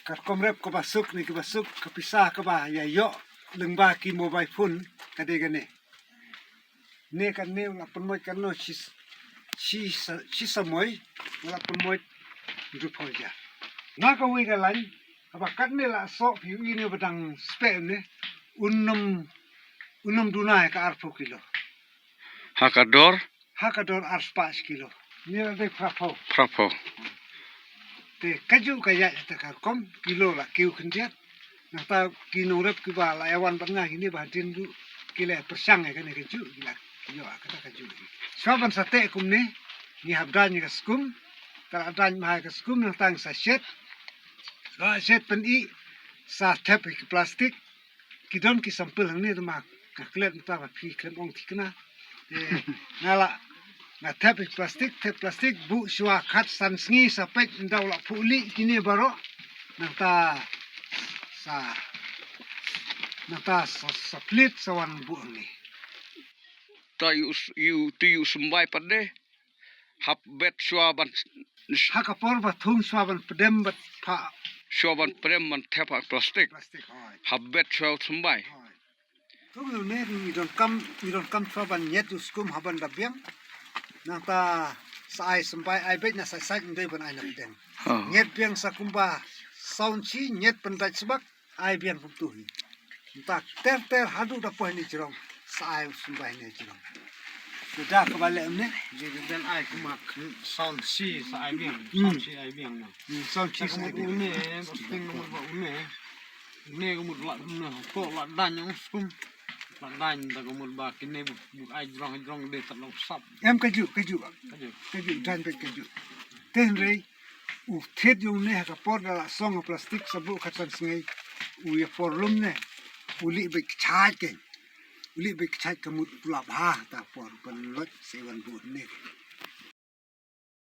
kat komrep ke basuk ni ke basuk ke pisah ke bah ya yo lengba ki mobile phone kade gane ne kan ne la penmoy kan no si samoy la penmoy du polja na ka wi ga lan apa kat ne la so piu ini badang spek ne unum dunai ka arpo kilo Hakador arspas kilo ni la de prapo Prapo. te kaju kaya ta ka kom kilo la kiu kendiat na ta ki nongrep ki ba la yawan tengah ini ba din du kile persang ya kan kaju gila yo kata kaju saban sate kum ni habdan ni kaskum ta adan ma kaskum na tang sa shet pen i sa tep ki plastik ki don ki sampel ni ma ka klet ta ba pi klem ong tikna ngala na tep plastik bu shwa khat san sngi sa pek ndaw la puli kini baro nata sa plit sa wan bu ni Ta you sumbai pade. Hap bet swaban hakapor ba thung swaban pedem bat pha swaban prem man thepa plastic. hoi Hap bet swaw sumbai. thung ne ni don kam swaban nyet uskum haban da biang nata sai sampai ai bet na sai ndai ban ai na pedem nyet biang sakumba sound chi nyet pendai sebak ai biang tu hi tak ter hadu da poh ni jirong sai sampai ni jirong sudah kebalik ni jadi dan ai kumak sound si sa ai biang sound si sai kumak une ping nomor ba une kumut la ko la dan yang skum la dan ta kumut ba kini bu ai jrong de ta lo sap em kaju dan pe kaju ten rei u thet yung ne ka por da song plastik sabu khatan sngai u ye for lum ne uli be chai ke uli be chai kamut pula ba ta por pan lot sewan bu ne